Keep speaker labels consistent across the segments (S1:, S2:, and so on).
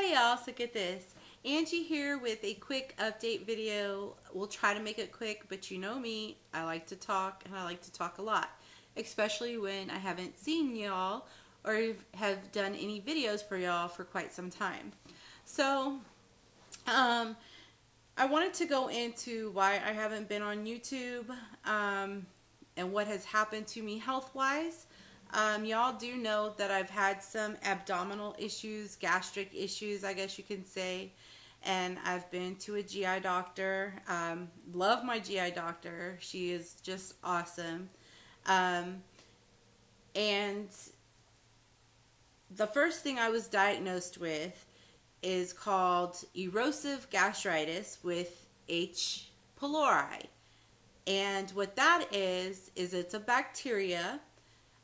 S1: Hey y'all, so get this. Angie here with a quick update video. We'll try to make it quick, but you know me, I like to talk and I like to talk a lot, especially when I haven't seen y'all or have done any videos for y'all for quite some time. So, um, I wanted to go into why I haven't been on YouTube, and what has happened to me health-wise. Y'all do know that I've had some abdominal issues, gastric issues, I guess you can say. And I've been to a GI doctor. Love my GI doctor. She is just awesome. Um, and the first thing I was diagnosed with is called erosive gastritis with H. pylori. And what that is it's a bacteria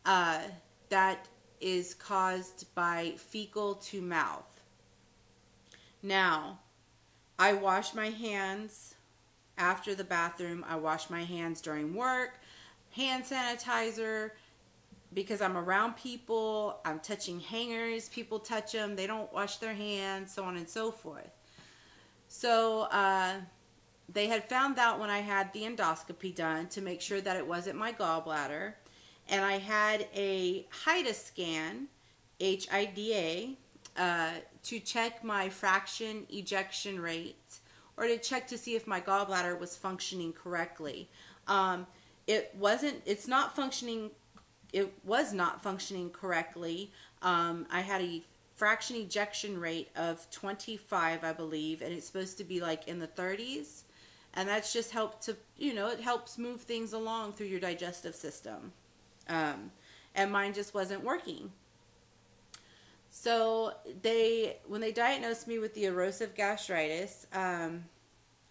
S1: uh, that is caused by fecal to mouth. Now, I wash my hands after the bathroom. I wash my hands during work, hand sanitizer, because I'm around people. I'm touching hangers. People touch them. They don't wash their hands, so on and so forth. So, they had found out when I had the endoscopy done to make sure that it wasn't my gallbladder. And I had a HIDA scan, HIDA, to check my fraction ejection rate, or to check to see if my gallbladder was functioning correctly. It's not functioning, it was not functioning correctly. I had a fraction ejection rate of 25, I believe, and it's supposed to be like in the 30s. And that's just helped to, it helps move things along through your digestive system. And mine just wasn't working. So when they diagnosed me with the erosive gastritis, I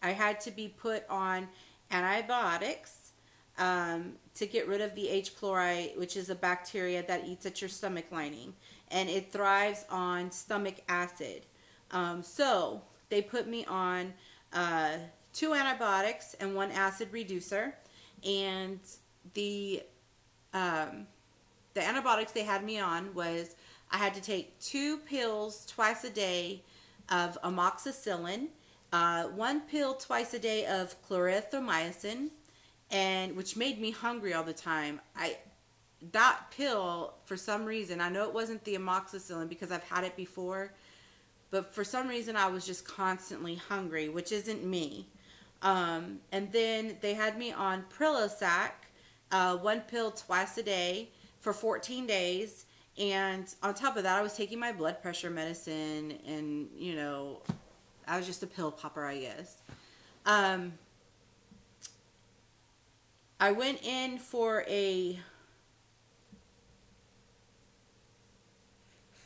S1: had to be put on antibiotics to get rid of the H. pylori, which is a bacteria that eats at your stomach lining, and it thrives on stomach acid. So they put me on 2 antibiotics and 1 acid reducer, and the antibiotics they had me on was I had to take 2 pills twice a day of amoxicillin, 1 pill twice a day of clarithromycin, and which made me hungry all the time. That pill, for some reason, I know it wasn't the amoxicillin because I've had it before, but for some reason I was just constantly hungry, which isn't me. And then they had me on Prilosec, 1 pill twice a day for 14 days. And on top of that, I was taking my blood pressure medicine, and, I was just a pill popper, I guess. I went in for a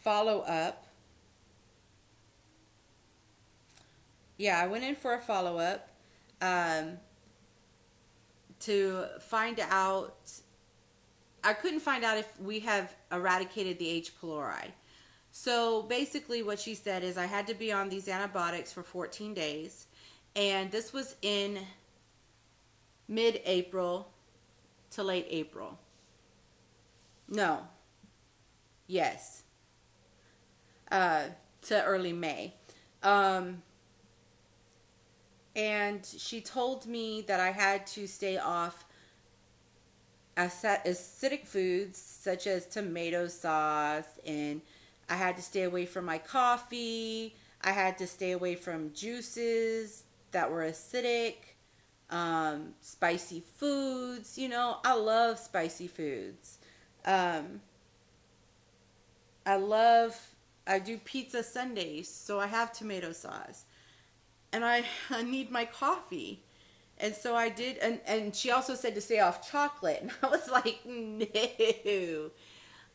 S1: follow-up. Yeah, I went in for a follow-up to find out. I couldn't find out if we have eradicated the H. pylori. So basically what she said is I had to be on these antibiotics for 14 days. And this was in mid-April to late April. No. Yes. To early May. And she told me that I had to stay off acidic foods such as tomato sauce, and I had to stay away from my coffee. I had to stay away from juices that were acidic, spicy foods. I love spicy foods. I do pizza Sundays, so I have tomato sauce. And I need my coffee. And so I did, and she also said to stay off chocolate. And I was like, no.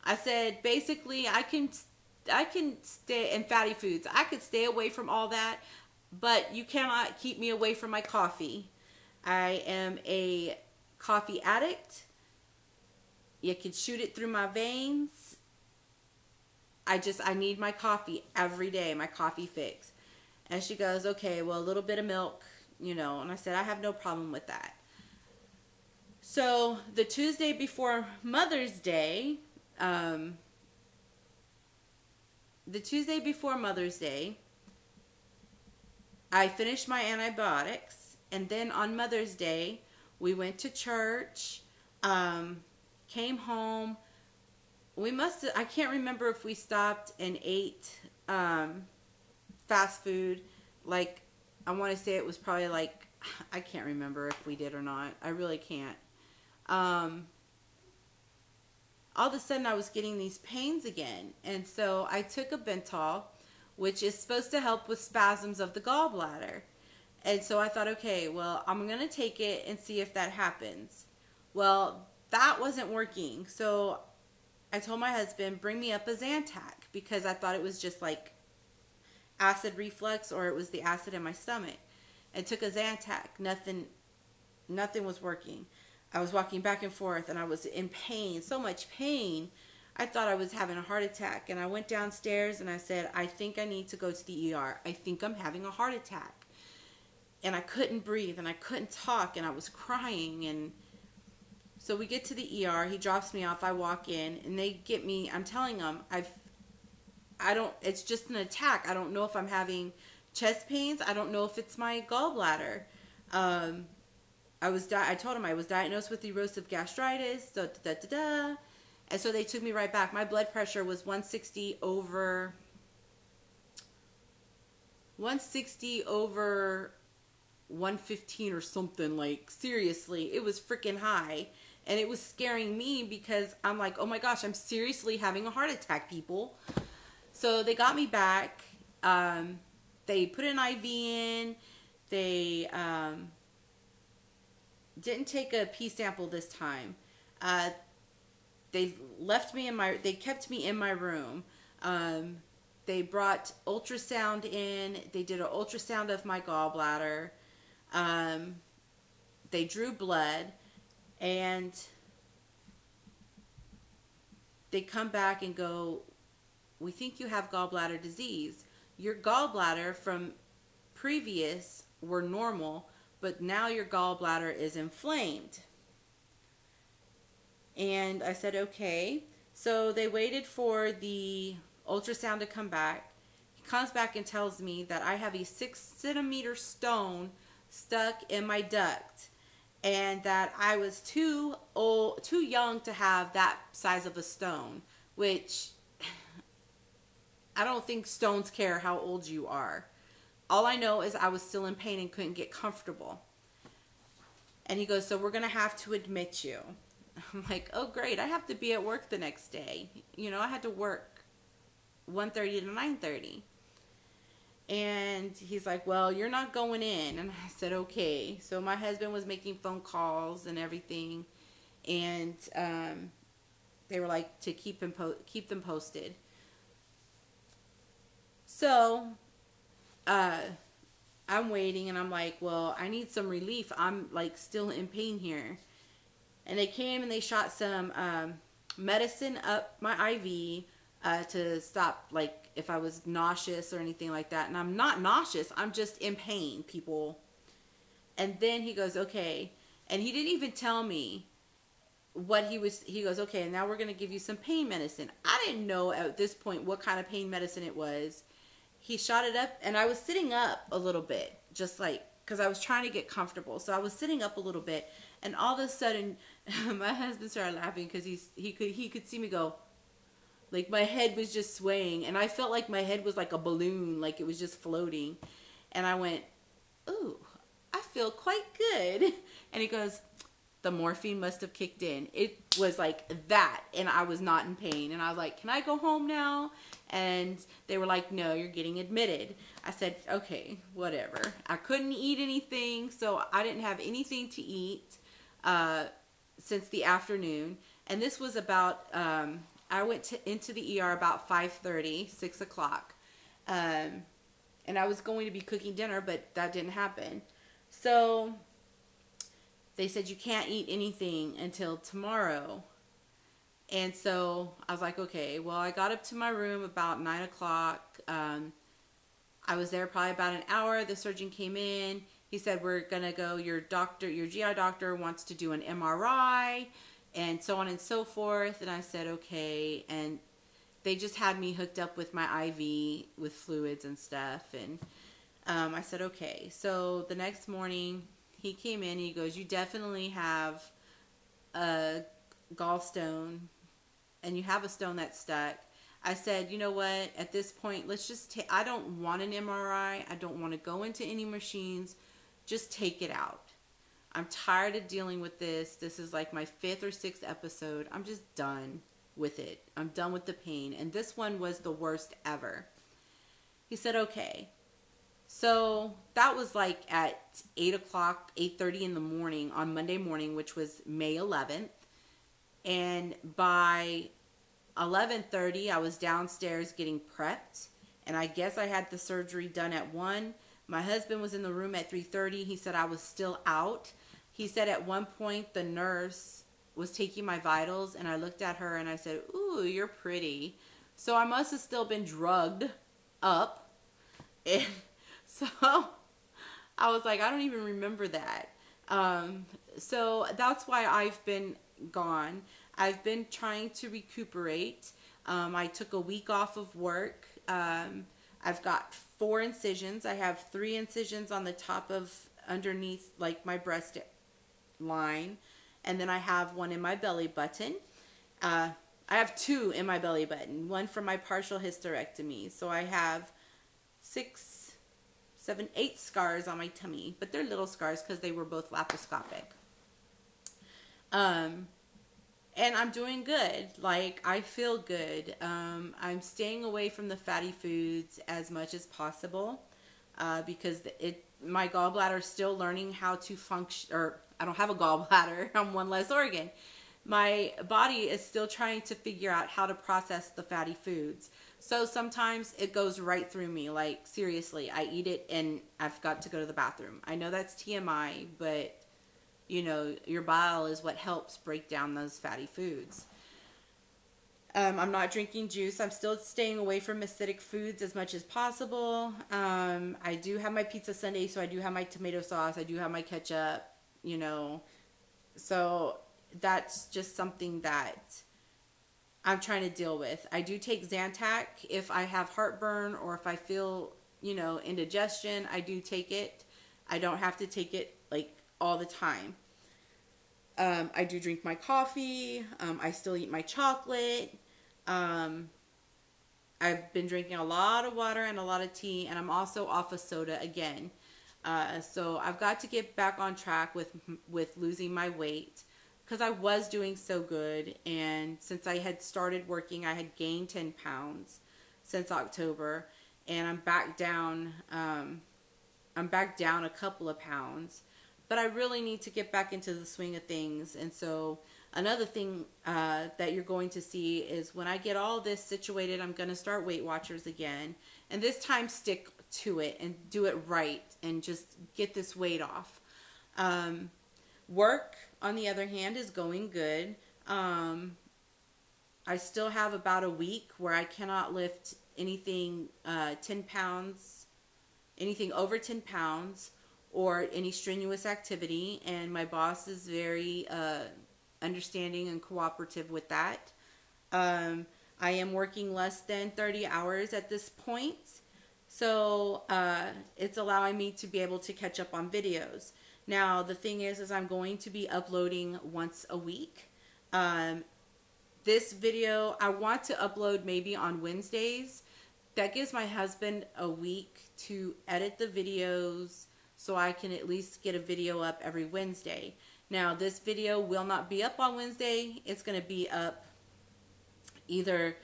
S1: I said, basically, I can stay, and fatty foods. I could stay away from all that, but you cannot keep me away from my coffee. I am a coffee addict. You can shoot it through my veins. I need my coffee every day, my coffee fix. And she goes, okay, well, a little bit of milk, and I said, I have no problem with that. So the Tuesday before Mother's Day, the Tuesday before Mother's Day, I finished my antibiotics, and then on Mother's Day, we went to church, came home. I can't remember if we stopped and ate fast food. Like, I want to say it was probably like, I can't remember if we did or not. I really can't. All of a sudden I was getting these pains again. And so I took a Bental, which is supposed to help with spasms of the gallbladder. And so I thought, okay, well, I'm going to take it and see if that happens. Well, that wasn't working. So I told my husband, bring me up a Zantac, because I thought it was just like acid reflux, or it was the acid in my stomach. And took a Zantac. Nothing was working. I was walking back and forth, and I was in pain, so much pain. I thought I was having a heart attack, and I went downstairs and I said, I think I need to go to the ER. I think I'm having a heart attack. And I couldn't breathe, and I couldn't talk, and I was crying. And so we get to the ER. He drops me off. I walk in, and they get me. I'm telling them, it's just an attack. I don't know if I'm having chest pains. I don't know if it's my gallbladder. I told him I was diagnosed with erosive gastritis, and so they took me right back. My blood pressure was 160 over 115 or something. Like, seriously, it was freaking high, and it was scaring me because I'm like, oh my gosh, I'm seriously having a heart attack, people. So they got me back. They put an IV in. They didn't take a pee sample this time. They kept me in my room. They brought ultrasound in. They did an ultrasound of my gallbladder. They drew blood, and they come back and go, we think you have gallbladder disease. Your gallbladder from previous were normal, but now your gallbladder is inflamed. And I said, okay. So they waited for the ultrasound to come back. He comes back and tells me that I have a 6-centimeter stone stuck in my duct, and that I was too young to have that size of a stone, which I don't think stones care how old you are. All I know is I was still in pain and couldn't get comfortable. And he goes, so we're going to have to admit you. I'm like, oh, great. I have to be at work the next day. You know, I had to work 1:30 to 9:30. And he's like, well, you're not going in. And I said, okay. So my husband was making phone calls and everything. And they were like to keep them posted. So I'm waiting, and I'm like, well, I need some relief. I'm like still in pain here. And they came and they shot some medicine up my IV to stop, like, if I was nauseous or anything like that. And I'm not nauseous. I'm just in pain, people. And then he goes, okay. And he didn't even tell me what he goes, okay, now we're going to give you some pain medicine. I didn't know at this point what kind of pain medicine it was. He shot it up, and I was sitting up a little bit, just like, because I was trying to get comfortable. So I was sitting up a little bit, and all of a sudden, my husband started laughing because he could see me go, like, my head was just swaying, and I felt like my head was like a balloon, like it was just floating. And I went, ooh, I feel quite good. And he goes, the morphine must have kicked in. It was like that, and I was not in pain. And I was like, can I go home now? And they were like, no, you're getting admitted. I said, okay, whatever. I couldn't eat anything, so I didn't have anything to eat since the afternoon. And this was about, I went into the ER about 5:30, 6 o'clock. And I was going to be cooking dinner, but that didn't happen. So they said, you can't eat anything until tomorrow. And so I was like, okay. Well, I got up to my room about 9 o'clock. I was there probably about an hour. The surgeon came in. He said, we're going to go, your GI doctor wants to do an MRI, and so on and so forth. And I said, okay. And they just had me hooked up with my IV with fluids and stuff. And I said, okay. So the next morning he came in and he goes, you definitely have a gallstone and you have a stone that's stuck. I said, you know what, at this point, let's just take, I don't want an MRI. I don't want to go into any machines. Just take it out. I'm tired of dealing with this. This is like my 5th or 6th episode. I'm just done with it. I'm done with the pain. And this one was the worst ever. He said, okay. So that was like at 8 o'clock, 8:30 in the morning on Monday morning, which was May 11th. And by 11:30, I was downstairs getting prepped. And I guess I had the surgery done at 1. My husband was in the room at 3:30. He said I was still out. He said at one point the nurse was taking my vitals, and I looked at her and I said, ooh, you're pretty. So I must have still been drugged up. And so I was like, I don't even remember that. So that's why I've been gone. I've been trying to recuperate. I took a week off of work. I've got 4 incisions. I have 3 incisions on the top of underneath like my breast line. And then I have one in my belly button. I have 2 in my belly button. One from my partial hysterectomy. So I have 6, 7, 8 scars on my tummy. But they're little scars because they were both laparoscopic. And I'm doing good. Like, I feel good. I'm staying away from the fatty foods as much as possible because my gallbladder is still learning how to function. Or I don't have a gallbladder. I'm one less organ. My body is still trying to figure out how to process the fatty foods. So sometimes it goes right through me. Like, seriously, I eat it and I've got to go to the bathroom. I know that's TMI, but you know, your bile is what helps break down those fatty foods. I'm not drinking juice. I'm still staying away from acidic foods as much as possible. I do have my pizza sundae, so I do have my tomato sauce. I do have my ketchup, you know. So that's just something that I'm trying to deal with. I do take Zantac if I have heartburn or if I feel, you know, indigestion. I do take it. I don't have to take it like all the time. I do drink my coffee. I still eat my chocolate. I've been drinking a lot of water and a lot of tea, and I'm also off of soda again. So I've got to get back on track with losing my weight because I was doing so good. And since I had started working, I had gained 10 pounds since October, and I'm back down. I'm back down a couple of pounds. But I really need to get back into the swing of things. And so another thing that you're going to see is when I get all this situated, I'm going to start Weight Watchers again. And this time stick to it and do it right and just get this weight off. Work, on the other hand, is going good. I still have about a week where I cannot lift anything 10 pounds, anything over 10 pounds. Or any strenuous activity, and my boss is very understanding and cooperative with that. I am working less than 30 hours at this point, so it's allowing me to be able to catch up on videos. Now, the thing is I'm going to be uploading once a week. This video, I want to upload maybe on Wednesdays. That gives my husband a week to edit the videos, so I can at least get a video up every Wednesday. Now, this video will not be up on Wednesday. It's going to be up either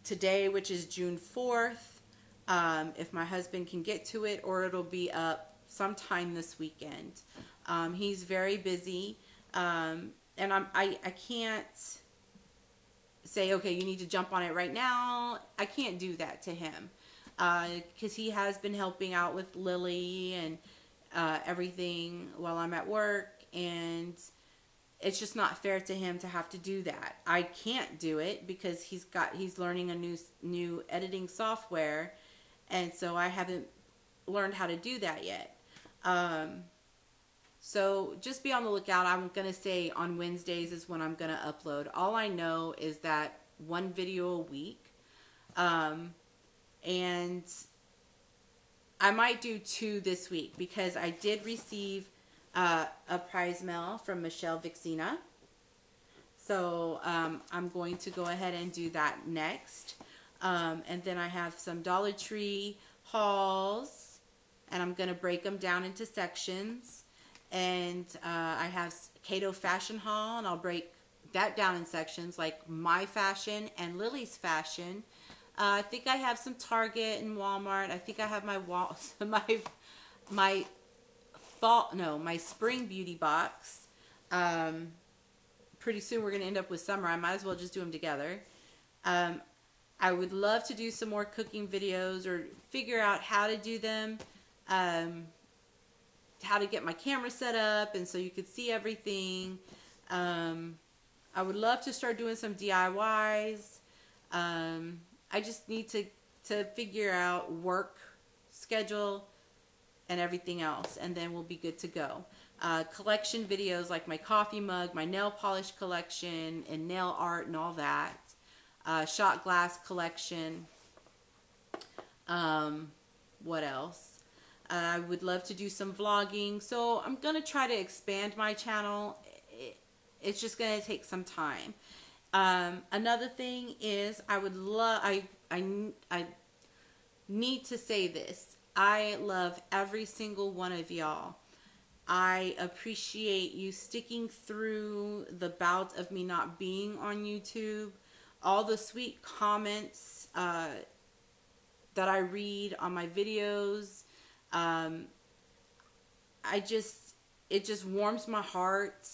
S1: today, which is June 4th, if my husband can get to it, or it'll be up sometime this weekend. He's very busy, and I can't say, okay, you need to jump on it right now. I can't do that to him. Because he has been helping out with Lily and everything while I'm at work, and it's just not fair to him to have to do that. I can't do it because he's learning a new editing software, and so I haven't learned how to do that yet. So just be on the lookout. I'm gonna say on Wednesdays is when I'm gonna upload. All I know is that one video a week. And I might do 2 this week because I did receive a prize mail from Michelle Vixina. So I'm going to go ahead and do that next. And then I have some Dollar Tree hauls, and I'm going to break them down into sections. And I have Cato Fashion Haul, and I'll break that down in sections, like my fashion and Lily's fashion. I think I have some Target and Walmart. I think I have my my spring beauty box. Pretty soon we're going to end up with summer. I might as well just do them together. I would love to do some more cooking videos or figure out how to do them. How to get my camera set up and so you could see everything. I would love to start doing some DIYs. I just need to figure out work schedule and everything else, and then we'll be good to go. Collection videos like my coffee mug, my nail polish collection, and nail art and all that. Shot glass collection. What else? I would love to do some vlogging. So I'm going to try to expand my channel. It's just going to take some time. Another thing is I need to say this. I love every single one of y'all. I appreciate you sticking through the bout of me not being on YouTube. All the sweet comments that I read on my videos. It just warms my heart.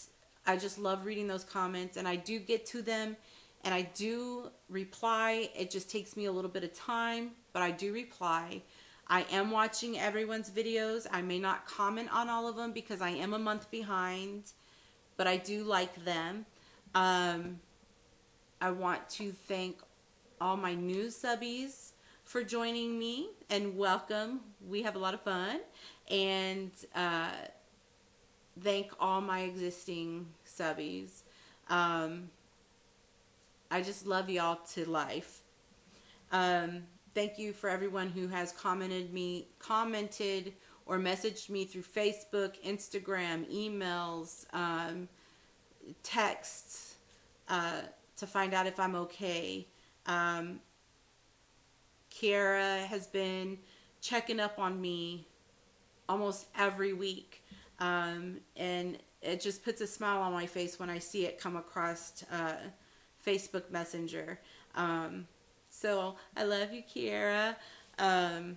S1: I just love reading those comments, and I do get to them, and I do reply. It just takes me a little bit of time, but I do reply. I am watching everyone's videos. I may not comment on all of them because I am a month behind, but I do like them. I want to thank all my new subbies for joining me, and welcome. We have a lot of fun. And thank all my existing subbies. I just love y'all to life. Thank you for everyone who has commented or messaged me through Facebook, Instagram, emails, texts to find out if I'm okay. Kiara has been checking up on me almost every week. And it just puts a smile on my face when I see it come across Facebook Messenger. So I love you, Kiara. Other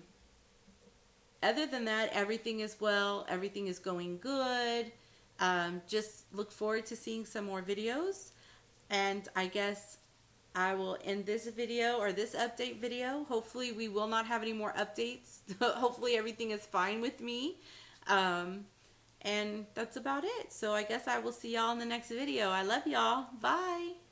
S1: than that, everything is well. Everything is going good. Just look forward to seeing some more videos. And I guess I will end this video or this update video. Hopefully we will not have any more updates. Hopefully everything is fine with me. And that's about it. So I guess I will see y'all in the next video. I love y'all. Bye.